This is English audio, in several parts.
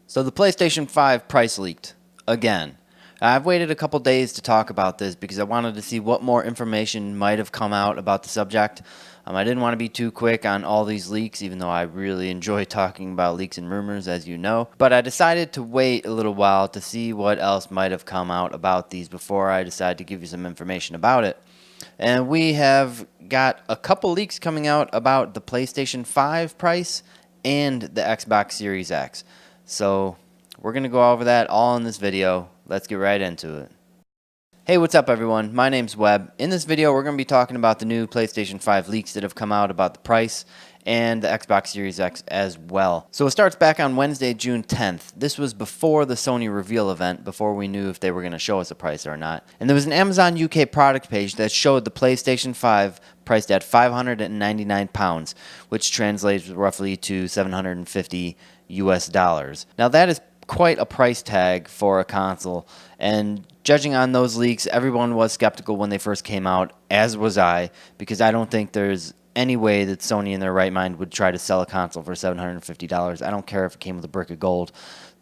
So the PlayStation 5 price leaked again. I've waited a couple days to talk about this because I wanted to see what more information might have come out about the subject. I didn't want to be too quick on all these leaks, even though I really enjoy talking about leaks and rumors, as you know. But I decided to wait a little while to see what else might have come out about these before I decide to give you some information about it. And we have got a couple leaks coming out about the PlayStation 5 price and the Xbox Series X. So we're going to go over that all in this video. Let's get right into it. Hey, what's up everyone? My name's Webb. In this video we're going to be talking about the new PlayStation 5 leaks that have come out about the price and the Xbox Series X as well. So it starts back on Wednesday, June 10th. This was before the Sony reveal event, before we knew if they were going to show us a price or not. And there was an Amazon UK product page that showed the PlayStation 5 priced at £599, which translates roughly to $750 US. Now that is quite a price tag for a console, and judging on those leaks, everyone was skeptical when they first came out, as was I, because I don't think there's any way that Sony in their right mind would try to sell a console for $750. I don't care if it came with a brick of gold.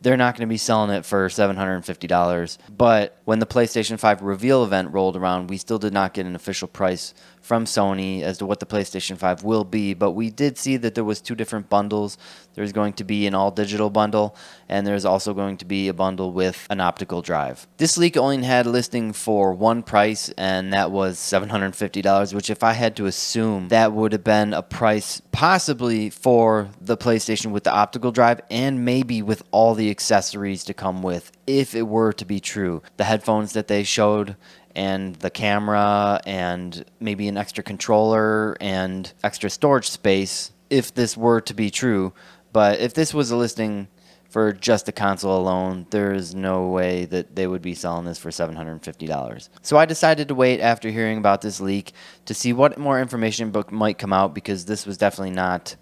They're not going to be selling it for $750. But when the PlayStation 5 reveal event rolled around, we still did not get an official price from Sony as to what the PlayStation 5 will be. But we did see that there was two different bundles. There's going to be an all-digital bundle, and there's also going to be a bundle with an optical drive. This leak only had a listing for one price, and that was $750, which if I had to assume, that would have been a price possibly for the PlayStation with the optical drive and maybe with all the accessories to come with, if it were to be true. The headphones that they showed, and the camera, and maybe an extra controller and extra storage space, if this were to be true. But if this was a listing for just the console alone, there is no way that they would be selling this for $750. So I decided to wait after hearing about this leak to see what more information might come out, because this was definitely not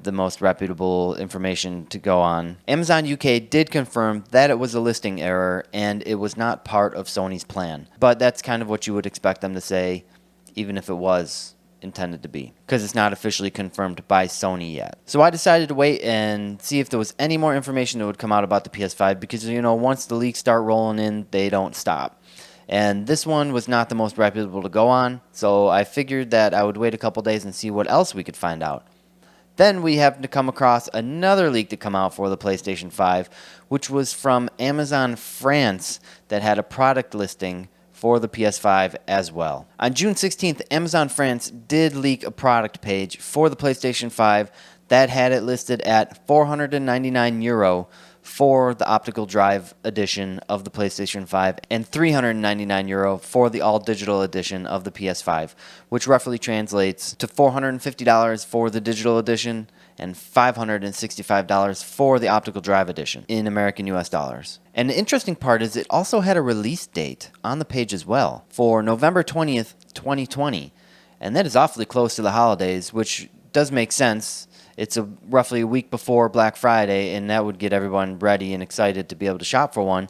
the most reputable information to go on. Amazon UK did confirm that it was a listing error and it was not part of Sony's plan. But that's kind of what you would expect them to say, even if it was intended to be, because it's not officially confirmed by Sony yet. So I decided to wait and see if there was any more information that would come out about the PS5, because, you know, once the leaks start rolling in, they don't stop. And this one was not the most reputable to go on, so I figured that I would wait a couple days and see what else we could find out. Then we happened to come across another leak to come out for the PlayStation 5, which was from Amazon France, that had a product listing for the PS5 as well. On June 16th, Amazon France did leak a product page for the PlayStation 5 that had it listed at €499 for the optical drive edition of the PlayStation 5 and €399 for the all-digital edition of the PS5, which roughly translates to $450 for the digital edition and $565 for the optical drive edition in American US dollars. And the interesting part is it also had a release date on the page as well for November 20th, 2020, and that is awfully close to the holidays, which does make sense. It's roughly a week before Black Friday, and that would get everyone ready and excited to be able to shop for one.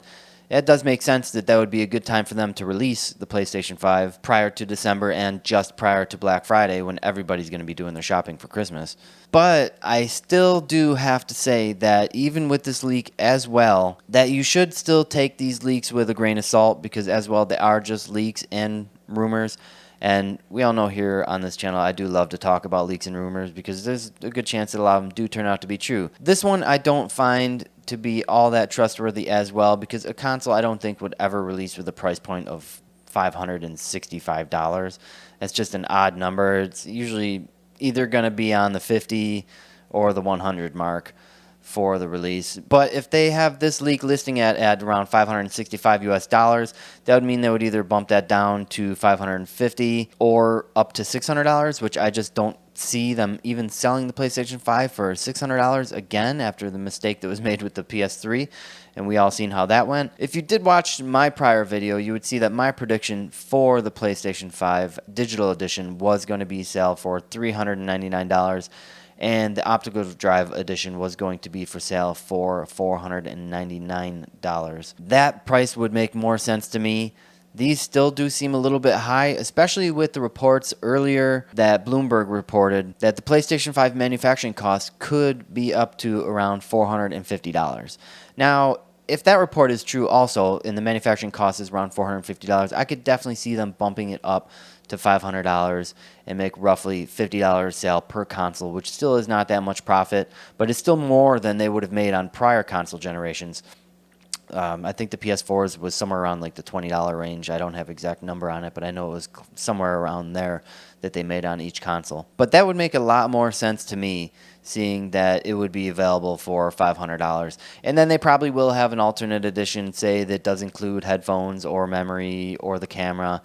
It does make sense that that would be a good time for them to release the PlayStation 5 prior to December and just prior to Black Friday, when everybody's going to be doing their shopping for Christmas. But I still do have to say that even with this leak as well, that you should still take these leaks with a grain of salt, because as well, they are just leaks and rumors. And we all know here on this channel, I do love to talk about leaks and rumors, because there's a good chance that a lot of them do turn out to be true. This one I don't find to be all that trustworthy as well, because a console I don't think would ever release with a price point of $565. That's just an odd number. It's usually either going to be on the 50 or the 100 mark for the release. But if they have this leak listing at around $565 US, that would mean they would either bump that down to $550 or up to $600, which I just don't see them even selling the PlayStation 5 for $600 again after the mistake that was made with the PS3, and we all seen how that went. If you did watch my prior video, you would see that my prediction for the PlayStation 5 digital edition was going to be sale for $399, and the optical drive edition was going to be for sale for $499. That price would make more sense to me these still do seem a little bit high, especially with the reports earlier that Bloomberg reported that the PlayStation 5 manufacturing costs could be up to around $450. Now, if that report is true also, and the manufacturing cost is around $450, I could definitely see them bumping it up to $500 and make roughly $50 sale per console, which still is not that much profit, but it's still more than they would have made on prior console generations. I think the PS4s was somewhere around like the $20 range. I don't have exact number on it, but I know it was somewhere around there that they made on each console. But that would make a lot more sense to me, seeing that it would be available for $500. And then they probably will have an alternate edition, say, that does include headphones or memory or the camera,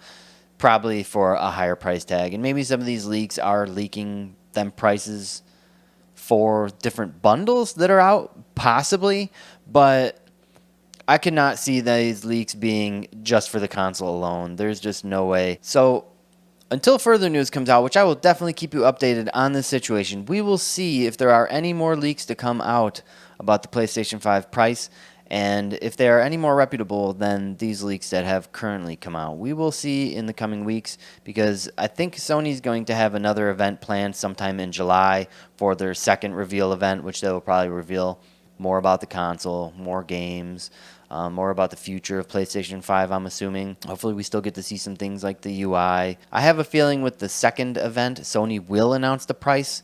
probably for a higher price tag. And maybe some of these leaks are leaking them prices for different bundles that are out, possibly, but I cannot see these leaks being just for the console alone. There's just no way. So until further news comes out, which I will definitely keep you updated on this situation, we will see if there are any more leaks to come out about the PlayStation 5 price, and if they are any more reputable than these leaks that have currently come out. We will see in the coming weeks, because I think Sony's going to have another event planned sometime in July for their second reveal event, which they will probably reveal more about the console, more games, more about the future of PlayStation 5, I'm assuming. Hopefully we still get to see some things like the UI. I have a feeling with the second event, Sony will announce the price,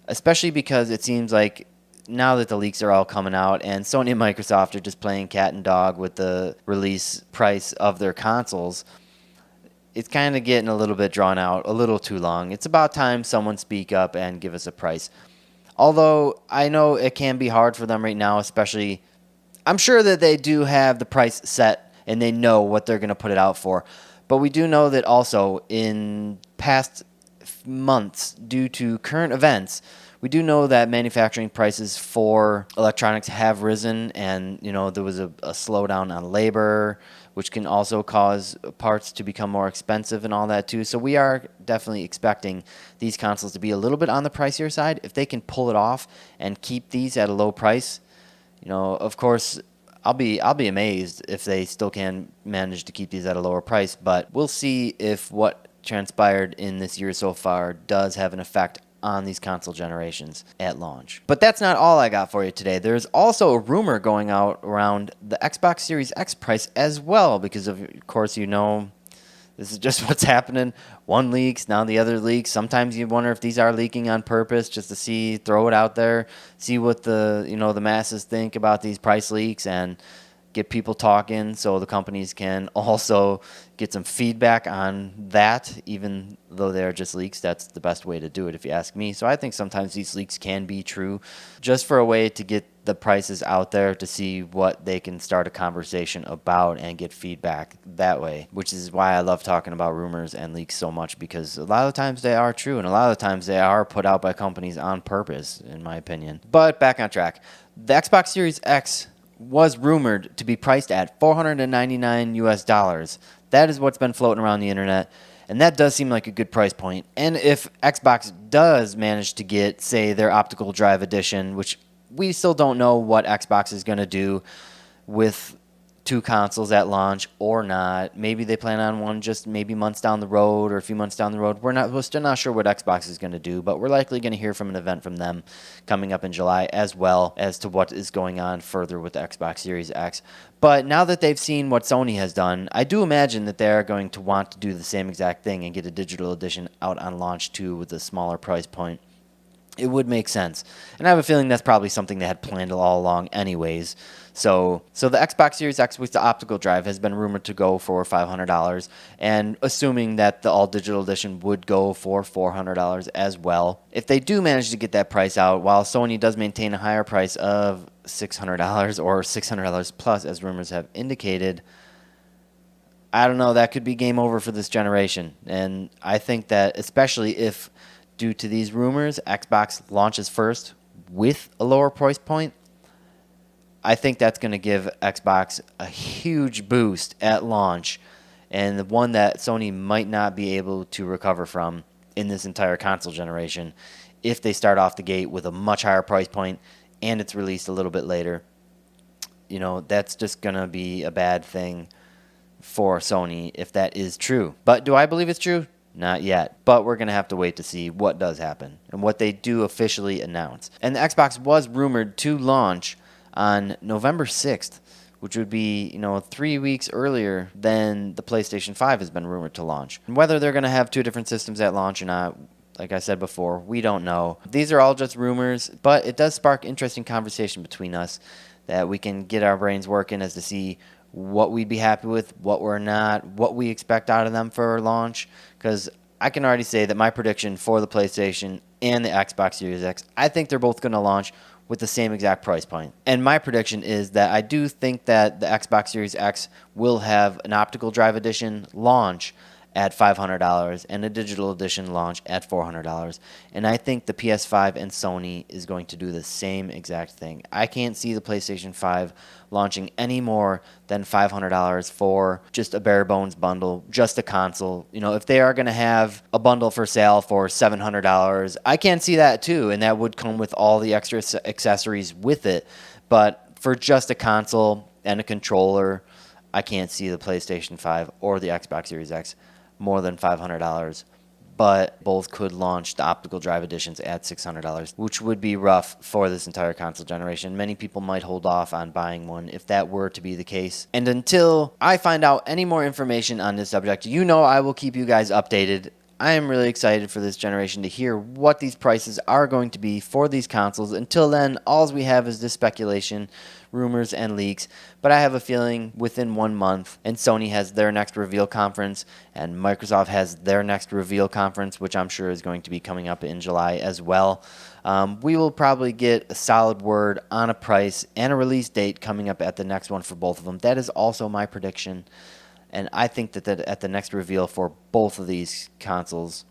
especially because it seems like now that the leaks are all coming out and Sony and Microsoft are just playing cat and dog with the release price of their consoles, it's kind of getting a little bit drawn out, a little too long. It's about time someone speak up and give us a price. Although I know it can be hard for them right now, especially, I'm sure that they do have the price set and they know what they're going to put it out for. But we do know that also in past months, due to current events, we do know that manufacturing prices for electronics have risen, and there was a slowdown on labor, which can also cause parts to become more expensive and all that too. So we are definitely expecting these consoles to be a little bit on the pricier side. If they can pull it off and keep these at a low price, of course, I'll be amazed if they still can manage to keep these at a lower price. But we'll see if what transpired in this year so far does have an effect on these console generations at launch. But that's not all I got for you today. There's also a rumor going out around the Xbox Series X price as well, because of course this is just what's happening. One leaks, now the other leaks. Sometimes you wonder if these are leaking on purpose just to throw it out there, see what the masses think about these price leaks, and get people talking so the companies can also get some feedback on that. Even though they're just leaks, that's the best way to do it if you ask me. So I think sometimes these leaks can be true, just for a way to get the prices out there to see what they can start a conversation about and get feedback that way, which is why I love talking about rumors and leaks so much, because a lot of times they are true and a lot of times they are put out by companies on purpose, in my opinion. But back on track. The Xbox Series X was rumored to be priced at $499 US. That is what's been floating around the internet, and that does seem like a good price point. And if Xbox does manage to get, say, their optical drive edition, which we still don't know what Xbox is going to do with two consoles at launch or not. Maybe they plan on one just maybe months down the road or a few months down the road. We're still not sure what Xbox is going to do, but we're likely going to hear from an event from them coming up in July, as well as to what is going on further with the Xbox Series X. But now that they've seen what Sony has done, I do imagine that they're going to want to do the same exact thing and get a digital edition out on launch too, with a smaller price point. It would make sense. And I have a feeling that's probably something they had planned all along anyways. So the Xbox Series X with the optical drive has been rumored to go for $500, and assuming that the all-digital edition would go for $400 as well. If they do manage to get that price out, while Sony does maintain a higher price of $600 or $600 plus, as rumors have indicated, I don't know, that could be game over for this generation. And I think that especially if, due to these rumors, Xbox launches first with a lower price point, I think that's going to give Xbox a huge boost at launch, and the one that Sony might not be able to recover from in this entire console generation if they start off the gate with a much higher price point and it's released a little bit later. That's just going to be a bad thing for Sony if that is true. But do I believe it's true? Not yet. But we're going to have to wait to see what does happen and what they do officially announce. And the Xbox was rumored to launch on November 6th, which would be, 3 weeks earlier than the PlayStation 5 has been rumored to launch. And whether they're going to have two different systems at launch or not, like I said before, we don't know. These are all just rumors, but it does spark interesting conversation between us that we can get our brains working as to see what we'd be happy with, what we're not, what we expect out of them for launch. Because I can already say that my prediction for the PlayStation and the Xbox Series X, I think they're both going to launch with the same exact price point. And my prediction is that I do think that the Xbox Series X will have an optical drive edition launch at $500 and a digital edition launch at $400. And I think the PS5 and Sony is going to do the same exact thing. I can't see the PlayStation 5 launching any more than $500 for just a bare bones bundle, just a console. If they are going to have a bundle for sale for $700, I can see that too, and that would come with all the extra accessories with it. But for just a console and a controller, I can't see the PlayStation 5 or the Xbox Series X more than $500, but both could launch the optical drive editions at $600, which would be rough for this entire console generation. Many people might hold off on buying one if that were to be the case. And until I find out any more information on this subject, I will keep you guys updated. I am really excited for this generation to hear what these prices are going to be for these consoles. Until then, all we have is this speculation, rumors, and leaks. But I have a feeling within 1 month, and Sony has their next reveal conference, and Microsoft has their next reveal conference, which I'm sure is going to be coming up in July as well. We will probably get a solid word on a price and a release date coming up at the next one for both of them. That is also my prediction. And I think that at the next reveal for both of these consoles,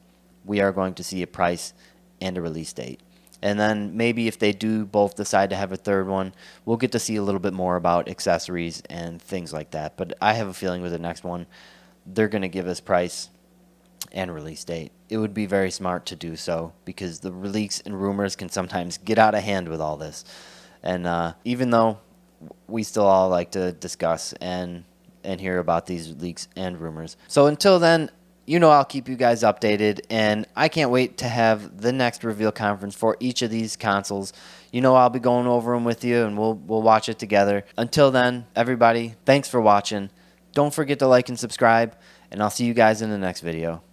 we are going to see a price and a release date. And then maybe if they do both decide to have a third one, we'll get to see a little bit more about accessories and things like that. But I have a feeling with the next one, they're going to give us price and release date. It would be very smart to do so because the leaks and rumors can sometimes get out of hand with all this. And even though we still all like to discuss and hear about these leaks and rumors. So until then, I'll keep you guys updated, and I can't wait to have the next reveal conference for each of these consoles. I'll be going over them with you, and we'll watch it together. Until then, everybody, thanks for watching. Don't forget to like and subscribe, and I'll see you guys in the next video.